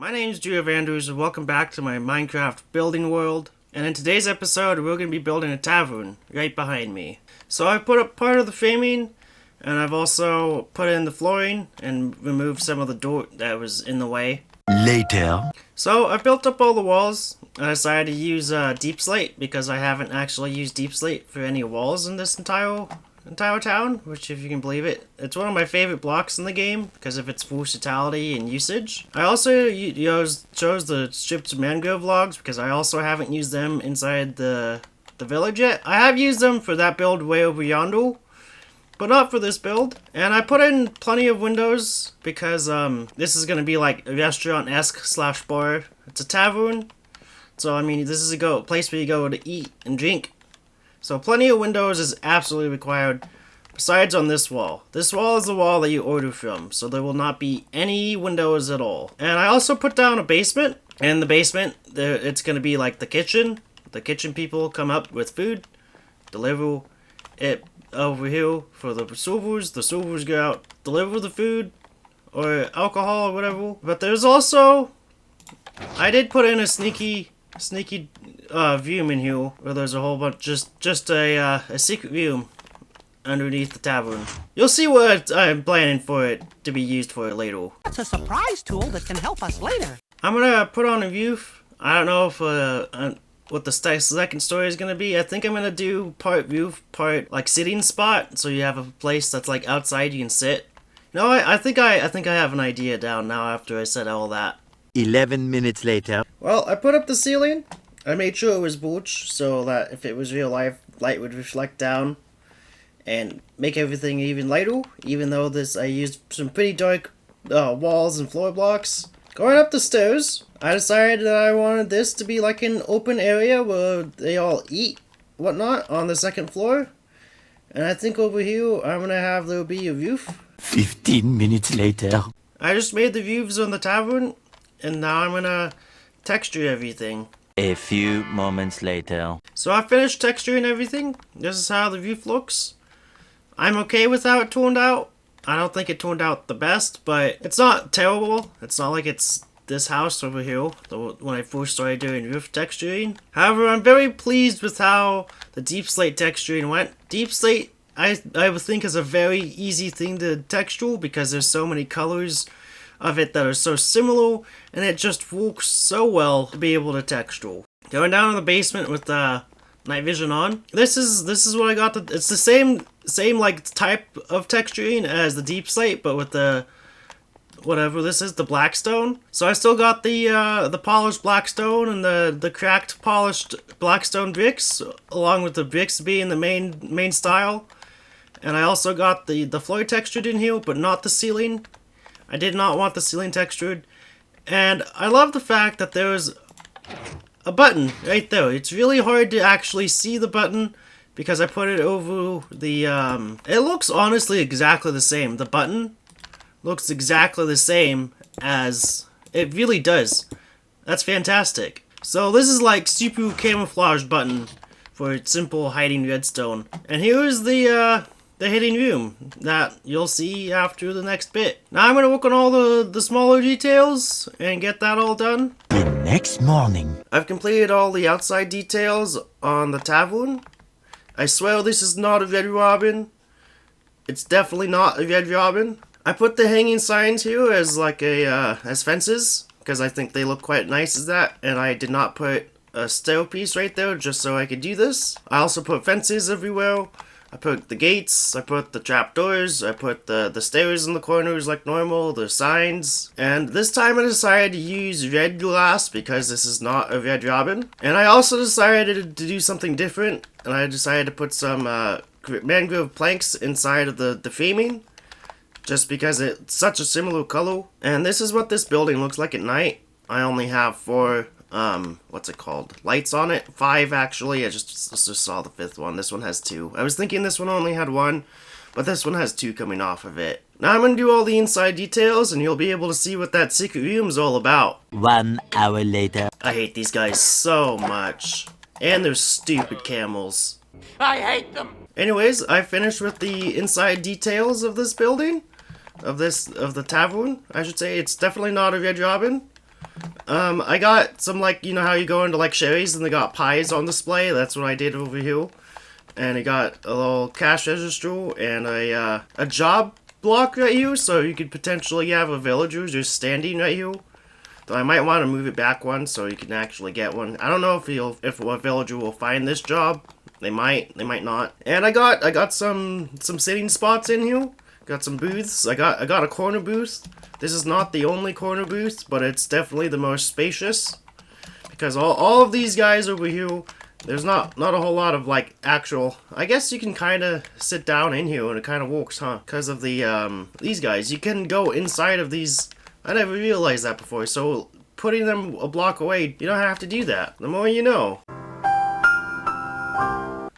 My name is Drew Andrews and welcome back to my Minecraft building world. And in today's episode, we're going to be building a tavern right behind me. So I've put up part of the framing, and I've also put in the flooring and removed some of the dirt that was in the way. Later. So I built up all the walls. I decided to use deep slate because I haven't actually used deep slate for any walls in this entire town, which, if you can believe it, it's one of my favorite blocks in the game because of its versatility and usage. I also chose the stripped mangrove logs because I also haven't used them inside the village yet. I have used them for that build way over yonder, but not for this build. And I put in plenty of windows because this is going to be like a restaurant-esque / bar. It's a tavern, so I mean this is a place where you go to eat and drink. So plenty of windows is absolutely required, besides on this wall. This wall is the wall that you order from, so there will not be any windows at all. And I also put down a basement. In the basement, it's going to be like the kitchen. The kitchen people come up with food, deliver it over here for the servers. The servers go out, deliver the food, or alcohol or whatever. But there's also, I did put in a sneaky room in here where there's a whole bunch, just a secret room underneath the tavern. You'll see what I'm planning for it to be used for later. That's a surprise tool that can help us later. I'm gonna put on a roof. I don't know if what the second story is gonna be. I think I'm gonna do part roof, part like sitting spot, so you have a place that's like outside you can sit. No, I think I have an idea down now after I said all that. 11 minutes later. Well, I put up the ceiling. I made sure it was birch so that if it was real life, light would reflect down and make everything even lighter, even though I used some pretty dark walls and floor blocks. Going up the stairs, I decided that I wanted this to be like an open area where they all eat whatnot on the second floor. And I think over here, there'll be a roof. 15 minutes later. I just made the roofs on the tavern, and now I'm gonna texture everything. A few moments later. So I finished texturing everything. This is how the roof looks. I'm okay with how it turned out. I don't think it turned out the best, but it's not terrible. It's not like it's this house over here, when I first started doing roof texturing. However, I'm very pleased with how the deep slate texturing went. Deep slate, I would think, is a very easy thing to texture because there's so many colors of it that are so similar, and it just works so well to be able to texture. Going down in the basement with the night vision on. This is what I got. It's the same like type of texturing as the deep slate, but with the whatever this is, the blackstone. So I still got the polished blackstone and the cracked polished blackstone bricks, along with the bricks being the main style. And I also got the floor textured in here, but not the ceiling. I did not want the ceiling textured. And I love the fact that there's a button right there. It's really hard to actually see the button because I put it over the, it looks honestly exactly the same. The button looks exactly the same as, it really does. That's fantastic. So this is like super camouflage button for simple hiding redstone. And here's the hidden room that you'll see after the next bit. Now I'm going to work on all the smaller details and get that all done. The next morning. I've completed all the outside details on the tavern. I swear this is not a red robin. It's definitely not a red robin. I put the hanging signs here as like as fences because I think they look quite nice as that, and I did not put a stair piece right there just so I could do this. I also put fences everywhere. I put the gates, I put the trapdoors, I put the stairs in the corners like normal, the signs. And this time I decided to use red glass because this is not a red robin. And I also decided to do something different, and I decided to put some mangrove planks inside of the framing, just because it's such a similar color. And this is what this building looks like at night. I only have 4 what's it called? Lights on it? 5 actually. I just saw the 5th one. This one has 2. I was thinking this one only had 1, but this one has 2 coming off of it. Now I'm gonna do all the inside details, and you'll be able to see what that secret room's all about. 1 hour later. I hate these guys so much. And their stupid camels. I hate them. Anyways, I finished with the inside details of this building. Of the tavern, I should say. It's definitely not a red robin. I got some, like, you know how you go into, like, Sherry's and they got pies on display? That's what I did over here. And I got a little cash register and a job block right here, so you could potentially have a villager just standing right here. Though I might want to move it back one so you can actually get one. I don't know if a villager will find this job. They might not. And I got some sitting spots in here. Got some booths. I got a corner booth. This is not the only corner booth, but it's definitely the most spacious. Because all of these guys over here, there's not a whole lot of, like, actual... I guess you can kind of sit down in here and it kind of works, huh? Because of the, these guys. You can go inside of these... I never realized that before, so putting them a block away, you don't have to do that. The more you know.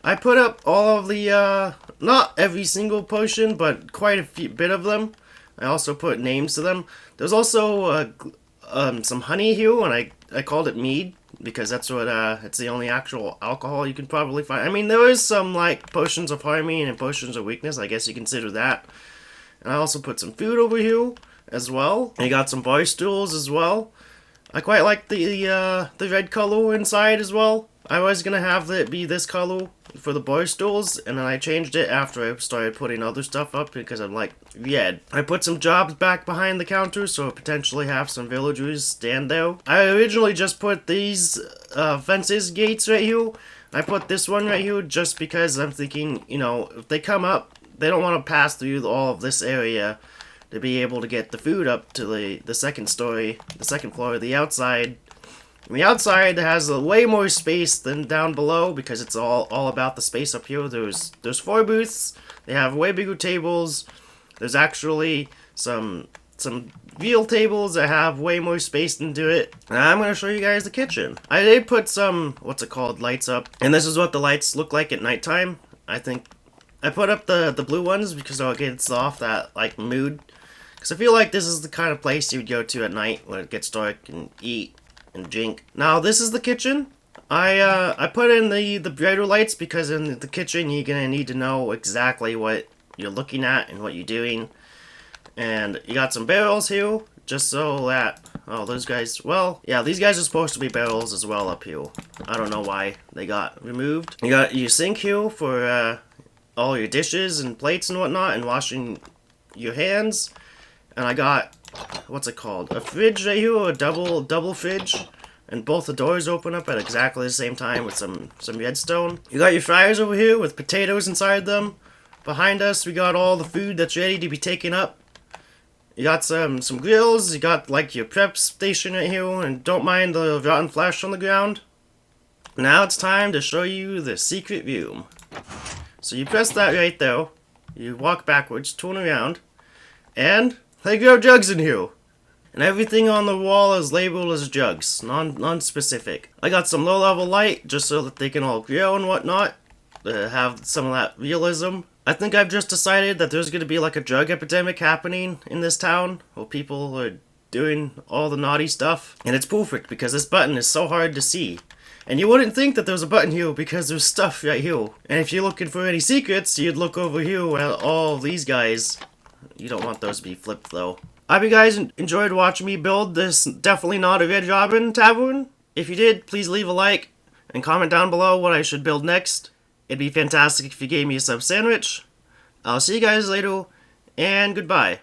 I put up all of the, not every single potion, but quite a bit of them. I also put names to them. There's also, some honey here, and I called it mead, because that's what, it's the only actual alcohol you can probably find. I mean, there is some, like, potions of harmony and potions of weakness, I guess you consider that. And I also put some food over here as well. And you got some bar stools as well. I quite like the red color inside as well. I was gonna have it be this color for the bar stools, and then I changed it after I started putting other stuff up because I'm like, red. I put some jobs back behind the counter, so potentially have some villagers stand there. I originally just put these fences gates right here. I put this one right here just because I'm thinking, you know, if they come up, they don't want to pass through all of this area to be able to get the food up to the second story, the second floor, the outside. And the outside has way more space than down below because it's all about the space up here. There's 4 booths. They have way bigger tables. There's actually some real tables that have way more space into it. And I'm going to show you guys the kitchen. I did put some, what's it called, lights up. And this is what the lights look like at nighttime. I think I put up the blue ones because it gets off that, like, mood. Because I feel like this is the kind of place you would go to at night when it gets dark and eat and drink. Now, this is the kitchen. I put in the brighter lights because in the kitchen you're going to need to know exactly what you're looking at and what you're doing. And you got some barrels here, just so that... Oh, those guys... Well, yeah, these guys are supposed to be barrels as well up here. I don't know why they got removed. You got your sink here for all your dishes and plates and whatnot and washing your hands. And I got, what's it called? A fridge right here, a double fridge. And both the doors open up at exactly the same time with some redstone. You got your fryers over here with potatoes inside them. Behind us, we got all the food that's ready to be taken up. You got some grills, you got like your prep station right here, and don't mind the rotten flesh on the ground. Now it's time to show you the secret room. So you press that right there, you walk backwards, turn around, and they grow jugs in here. And everything on the wall is labeled as jugs, non-specific. I got some low-level light, just so that they can all grow and whatnot, have some of that realism. I think I've just decided that there's going to be like a drug epidemic happening in this town, where people are doing all the naughty stuff. And it's perfect, because this button is so hard to see. And you wouldn't think that there's a button here, because there's stuff right here. And if you're looking for any secrets, you'd look over here at all these guys. You don't want those to be flipped, though. I hope you guys enjoyed watching me build this definitely not a Red Robin tavern. If you did, please leave a like and comment down below what I should build next. It'd be fantastic if you gave me a sub sandwich. I'll see you guys later, and goodbye.